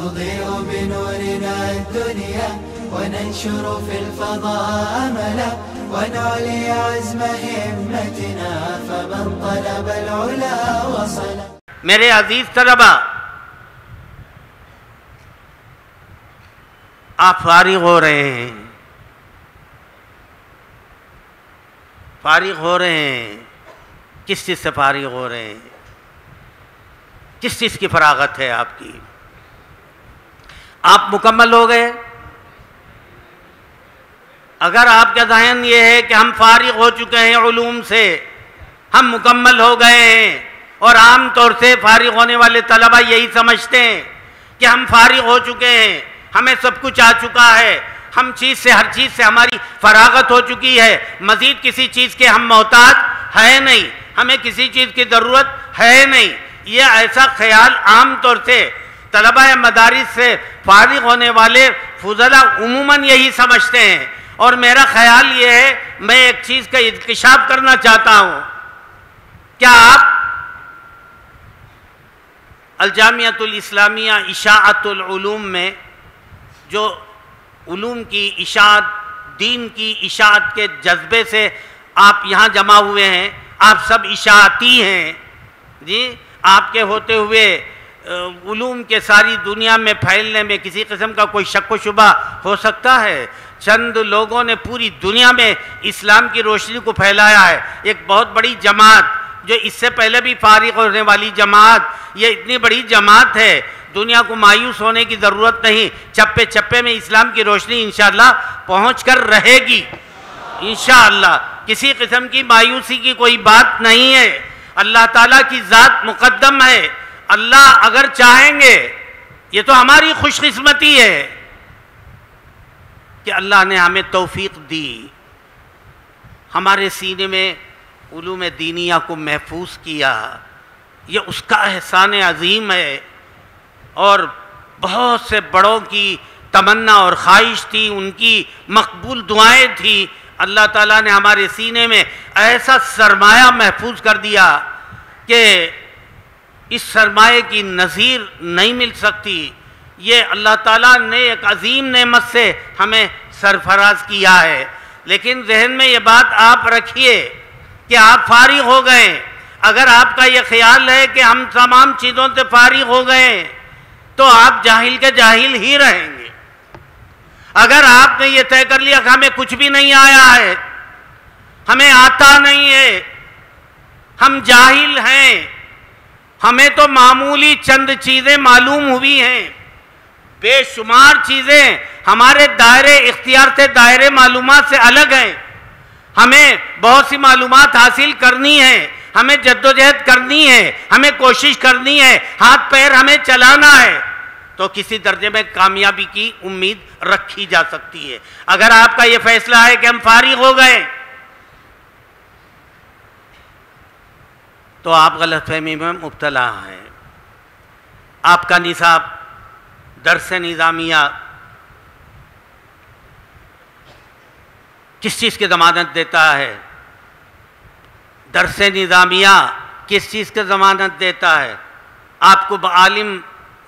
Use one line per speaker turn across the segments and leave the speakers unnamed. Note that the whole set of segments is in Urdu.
نضيء بنورنا الدنيا وننشر في الفضاء أملا ونعلي عزم همتنا فمن طلب العلا وصل.
میرے عزیز طلبہ، آپ فارغ ہو رہے ہیں، فارغ ہو رہے ہیں. کس چیز سے فارغ ہو رہے ہیں؟ کس چیز کی فراغت ہے آپ کی؟ آپ مکمل ہو گئے؟ اگر آپ کا ذہن یہ ہے کہ ہم فارغ ہو چکے ہیں علوم سے، ہم مکمل ہو گئے ہیں، اور عام طور سے فارغ ہونے والے طلبہ یہی سمجھتے ہیں کہ ہم فارغ ہو چکے ہیں، ہمیں سب کچھ آ چکا ہے، ہم ہر چیز سے ہماری فراغت ہو چکی ہے، مزید کسی چیز کے ہم محتاج ہے نہیں، ہمیں کسی چیز کی ضرورت ہے نہیں. یہ ایسا خیال عام طور سے طلبہ مدارس سے فارغ ہونے والے فضلاء عموماً یہی سمجھتے ہیں. اور میرا خیال یہ ہے، میں ایک چیز کا انکشاف کرنا چاہتا ہوں. کیا آپ الجامعۃ الاسلامیہ اشاعۃ العلوم میں جو علوم کی اشاعت، دین کی اشاعت کے جذبے سے آپ یہاں جمع ہوئے ہیں، آپ سب اشاعتی ہیں جی؟ آپ کے ہوتے ہوئے علوم کے ساری دنیا میں پھیلنے میں کسی قسم کا کوئی شک و شبہ ہو سکتا ہے؟ چند لوگوں نے پوری دنیا میں اسلام کی روشنی کو پھیلایا ہے. ایک بہت بڑی جماعت جو اس سے پہلے بھی فارغ ہونے والی جماعت، یہ اتنی بڑی جماعت ہے، دنیا کو مایوس ہونے کی ضرورت نہیں. چپے چپے میں اسلام کی روشنی انشاءاللہ پہنچ کر رہے گی انشاءاللہ. کسی قسم کی مایوسی کی کوئی بات نہیں ہے. اللہ تعالیٰ کی ذات مقدم ہے. اللہ اگر چاہیں گے، یہ تو ہماری خوش قسمتی ہے کہ اللہ نے ہمیں توفیق دی، ہمارے سینے میں علوم دینیہ کو محفوظ کیا. یہ اس کا احسان عظیم ہے. اور بہت سے بڑوں کی تمنا اور خواہش تھی، ان کی مقبول دعائیں تھی. اللہ تعالیٰ نے ہمارے سینے میں ایسا سرمایہ محفوظ کر دیا کہ اس سرمایہ کی نظیر نہیں مل سکتی. یہ اللہ تعالیٰ نے ایک عظیم نعمت سے ہمیں سرفراز کیا ہے. لیکن ذہن میں یہ بات آپ رکھیے کہ آپ فارغ ہو گئے. اگر آپ کا یہ خیال ہے کہ ہم تمام چیزوں سے فارغ ہو گئے تو آپ جاہل کے جاہل ہی رہیں گے. اگر آپ نے یہ طے کر لیا کہ ہمیں کچھ بھی نہیں آیا ہے، ہمیں آتا نہیں ہے، ہم جاہل ہیں، ہمیں تو معمولی چند چیزیں معلوم ہوئی ہیں، بے شمار چیزیں ہمارے دائرے اختیار سے دائرے معلومات سے الگ ہیں، ہمیں بہت سی معلومات حاصل کرنی ہے، ہمیں جدوجہد کرنی ہے، ہمیں کوشش کرنی ہے، ہاتھ پیر ہمیں چلانا ہے، تو کسی درجے میں کامیابی کی امید رکھی جا سکتی ہے. اگر آپ کا یہ فیصلہ ہے کہ ہم فارغ ہو گئے تو آپ غلط فہمی میں مبتلا ہیں. آپ کا نصاب درس نظامیہ کس چیز کی ضمانت دیتا ہے؟ درس نظامیہ کس چیز کی ضمانت دیتا ہے؟ آپ کو عالم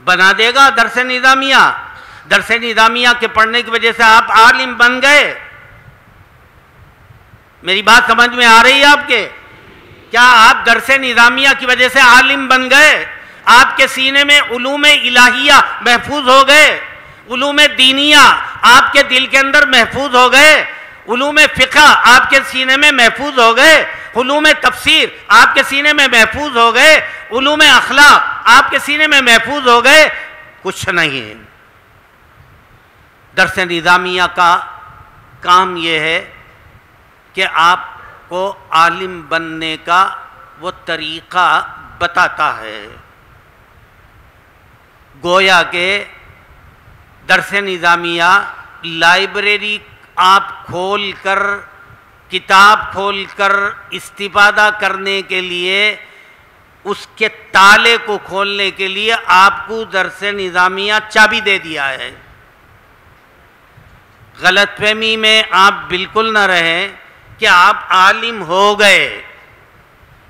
بنا دے گا درس نظامیہ؟ درس نظامیہ کے پڑھنے کی وجہ سے آپ عالم بن گئے؟ میری بات سمجھ میں آ رہی ہے آپ کے؟ کیا آپ درس نظامیہ کی وجہ سے عالم بن گئے؟ آپ کے سینے میں علوم الہیہ محفوظ ہو گئے، علوم دینیہ آپ کے دل کے اندر محفوظ ہو گئے، علوم فقہ آپ کے سینے میں محفوظ ہو گئے، علوم تفسیر آپ کے سینے میں محفوظ ہو گئے، علوم اخلاق آپ کے سینے میں محفوظ ہو گئے؟ کچھ نہیں. درس نظامیہ کا کام یہ ہے کہ آپ کو عالم بننے کا وہ طریقہ بتاتا ہے. گویا کہ درس نظامیہ لائبریری آپ کھول کر، کتاب کھول کر استفادہ کرنے کے لیے، اس کے تالے کو کھولنے کے لیے آپ کو درس نظامیہ چابی دے دیا ہے. غلط فہمی میں آپ بالکل نہ رہیں کہ آپ عالم ہو گئے.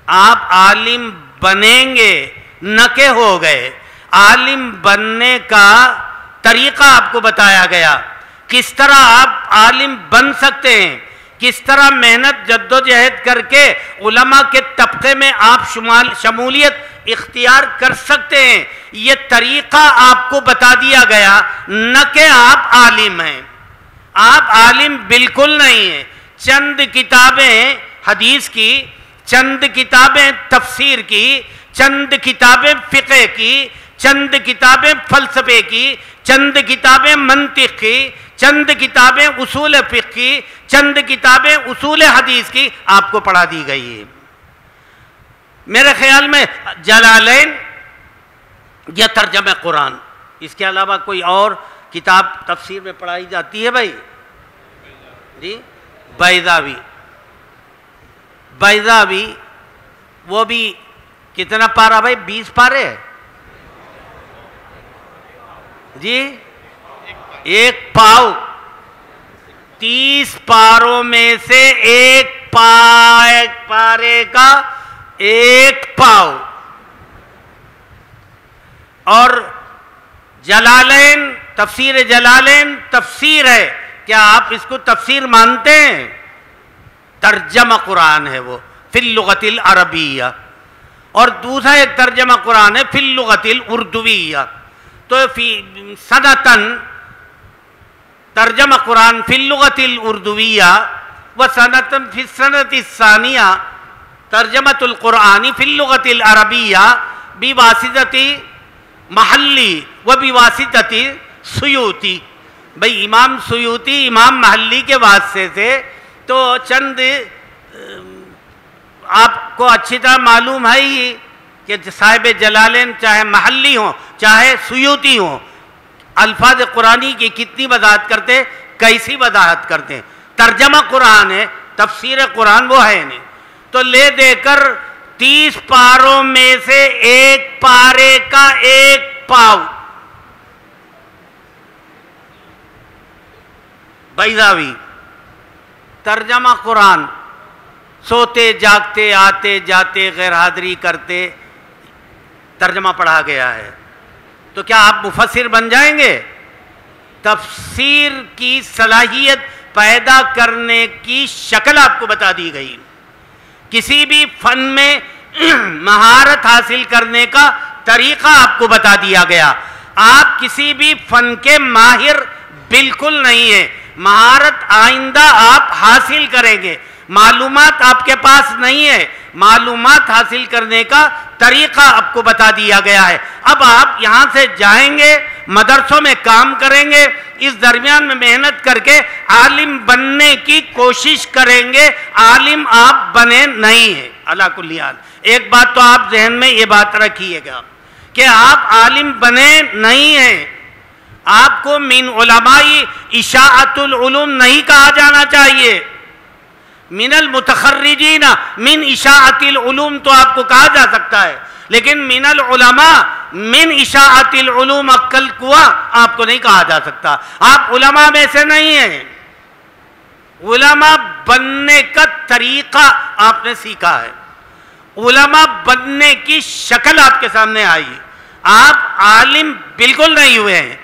آپ عالم بنیں گے نہ کہ ہو گئے. عالم بننے کا طریقہ آپ کو بتایا گیا، کس طرح آپ عالم بن سکتے ہیں، کس طرح محنت جدوجہد کر کے علماء کے طبقے میں آپ شمولیت اختیار کر سکتے ہیں، یہ طریقہ آپ کو بتا دیا گیا، نہ کہ آپ عالم ہیں۔ آپ عالم بالکل نہیں ہیں۔ چند کتابیں حدیث کی، چند کتابیں تفسیر کی، چند کتابیں فقہ کی، چند کتابیں فلسفے کی، چند کتابیں منطق کی، چند کتابیں اصول فقہ کی، چند کتابیں اصول حدیث کی آپ کو پڑھا دی گئی ہے۔ میرے خیال میں جلالین یا ترجمہ قرآن، اس کے علاوہ کوئی اور کتاب تفسیر میں پڑھائی جاتی ہے بھائی؟ جی بیضاوی، بیضاوی وہ بھی کتنا پارہ بھائی؟ 20 پارے ہے جی، ایک پاؤ، 30 پاروں میں سے ایک پارے کا ایک پاؤ۔ اور جلالین، تفسیر جلالین تفسیر ہے، کیا آپ اس کو تفسیر مانتے ہیں؟ ترجمہ قرآن ہے وہ فی اللغۃ العربیہ، اور دوسرا ایک ترجمہ قرآن ہے فی اللغۃ الاردویہ۔ تو فی سنتن ترجمہ قرآن فی اللغۃ الاردویہ و سنتن فی السنۃ الثانیہ ترجمۃ القرآن فی اللغۃ العربیہ بواسطۃ محلی و بواسطۃ سیوطی۔ بھئی امام سیوطی امام محلی کے واسطے سے، تو چند آپ کو اچھی طرح معلوم ہے ہی کہ صاحب جلالین چاہے محلی ہوں چاہے سیوطی ہوں، الفاظ قرآنی کی کتنی وضاحت کرتے، کیسی وضاحت کرتے ہیں۔ ترجمہ قرآن ہے، تفسیر قرآن وہ ہے نہیں۔ تو لے دے کر 30 پاروں میں سے ایک پارے کا ایک پاؤ، بیضاوی ترجمہ قرآن، سوتے جاگتے آتے جاتے غیر حاضری کرتے ترجمہ پڑھا گیا ہے، تو کیا آپ مفسر بن جائیں گے؟ تفسیر کی صلاحیت پیدا کرنے کی شکل آپ کو بتا دی گئی، کسی بھی فن میں مہارت حاصل کرنے کا طریقہ آپ کو بتا دیا گیا۔ آپ کسی بھی فن کے ماہر بالکل نہیں ہیں، مہارت آئندہ آپ حاصل کریں گے، معلومات آپ کے پاس نہیں ہے، معلومات حاصل کرنے کا طریقہ آپ کو بتا دیا گیا ہے۔ اب آپ یہاں سے جائیں گے، مدرسوں میں کام کریں گے، اس درمیان میں محنت کر کے عالم بننے کی کوشش کریں گے، عالم آپ بنے نہیں ہیں۔ علی کل حال ایک بات تو آپ ذہن میں یہ بات رکھیے گا کہ آپ عالم بنے نہیں ہیں، آپ کو من علماء اشاعت العلوم نہیں کہا جانا چاہیے، من المتخرجین من اشاعت العلوم تو آپ کو کہا جا سکتا ہے، لیکن من العلماء من اشاعت العلوم عقل قوا آپ کو نہیں کہا جا سکتا۔ آپ علماء میں سے نہیں ہیں، علماء بننے کا طریقہ آپ نے سیکھا ہے، علماء بننے کی شکل آپ کے سامنے آئی، آپ عالم بالکل نہیں ہوئے ہیں۔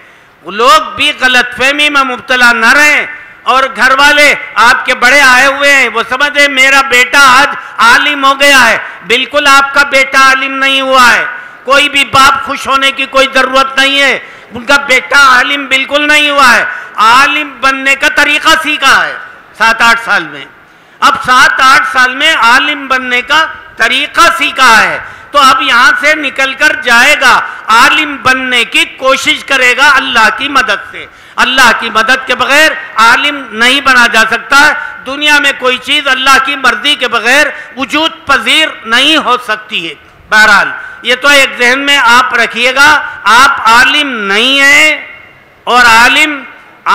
لوگ بھی غلط فہمی میں مبتلا نہ رہیں، اور گھر والے آپ کے بڑے آئے ہوئے ہیں، وہ سمجھے میرا بیٹا آج عالم ہو گیا ہے، بالکل آپ کا بیٹا عالم نہیں ہوا ہے۔ کوئی بھی باپ خوش ہونے کی کوئی ضرورت نہیں ہے، ان کا بیٹا عالم بالکل نہیں ہوا ہے، عالم بننے کا طریقہ سیکھا ہے 7-8 سال میں۔ اب 7-8 سال میں عالم بننے کا طریقہ سیکھا ہے، تو اب یہاں سے نکل کر جائے گا، عالم بننے کی کوشش کرے گا اللہ کی مدد سے۔ اللہ کی مدد کے بغیر عالم نہیں بنا جا سکتا، دنیا میں کوئی چیز اللہ کی مرضی کے بغیر وجود پذیر نہیں ہو سکتی ہے۔ بہرحال یہ تو ایک ذہن میں آپ رکھیے گا، آپ عالم نہیں ہیں اور عالم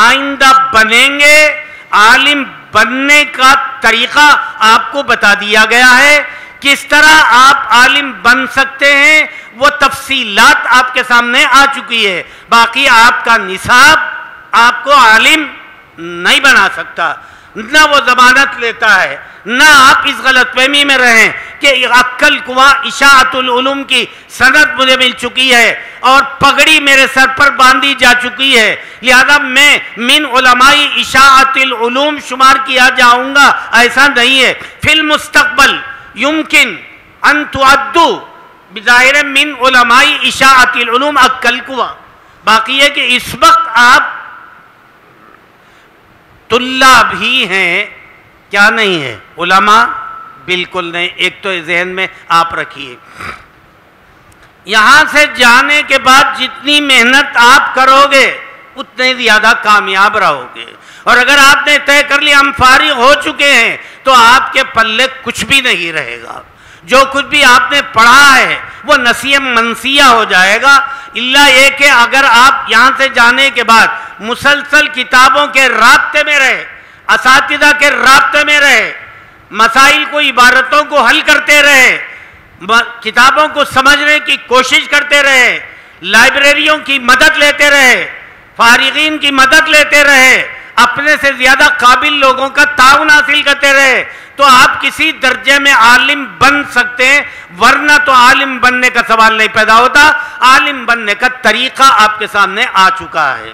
آئندہ بنیں گے، عالم بننے کا طریقہ آپ کو بتا دیا گیا ہے، کس طرح آپ عالم بن سکتے ہیں وہ تفصیلات آپ کے سامنے آ چکی ہے۔ باقی آپ کا نصاب آپ کو عالم نہیں بنا سکتا، نہ وہ ضمانت لیتا ہے، نہ آپ اس غلط فہمی میں رہیں کہ عقل قوا اشاعت العلوم کی سند مجھے مل چکی ہے اور پگڑی میرے سر پر باندھی جا چکی ہے، لہذا میں من علماء اشاعت العلوم شمار کیا جاؤں گا، ایسا نہیں ہے۔ فی المستقبل یمکن ان تعدو بظاہر من علماء اشاعت العلوم عقل قوا۔ باقی ہے کہ اس وقت آپ طلاب ہی ہیں، کیا نہیں ہے علماء؟ بالکل نہیں۔ ایک تو ذہن میں آپ رکھیے، یہاں سے جانے کے بعد جتنی محنت آپ کرو گے اتنے زیادہ کامیاب رہو گے، اور اگر آپ نے طے کر لیا ہم فارغ ہو چکے ہیں تو آپ کے پلے کچھ بھی نہیں رہے گا، جو کچھ بھی آپ نے پڑھا ہے وہ نسیہ منسیہ ہو جائے گا، الا یہ کہ اگر آپ یہاں سے جانے کے بعد مسلسل کتابوں کے رابطے میں رہے، اساتذہ کے رابطے میں رہے، مسائل کو عبارتوں کو حل کرتے رہے، کتابوں کو سمجھنے کی کوشش کرتے رہے، لائبریریوں کی مدد لیتے رہے، فارغین کی مدد لیتے رہے، اپنے سے زیادہ قابل لوگوں کا تعاون حاصل کرتے رہے، تو آپ کسی درجے میں عالم بن سکتے ہیں، ورنہ تو عالم بننے کا سوال نہیں پیدا ہوتا، عالم بننے کا طریقہ آپ کے سامنے آ چکا ہے۔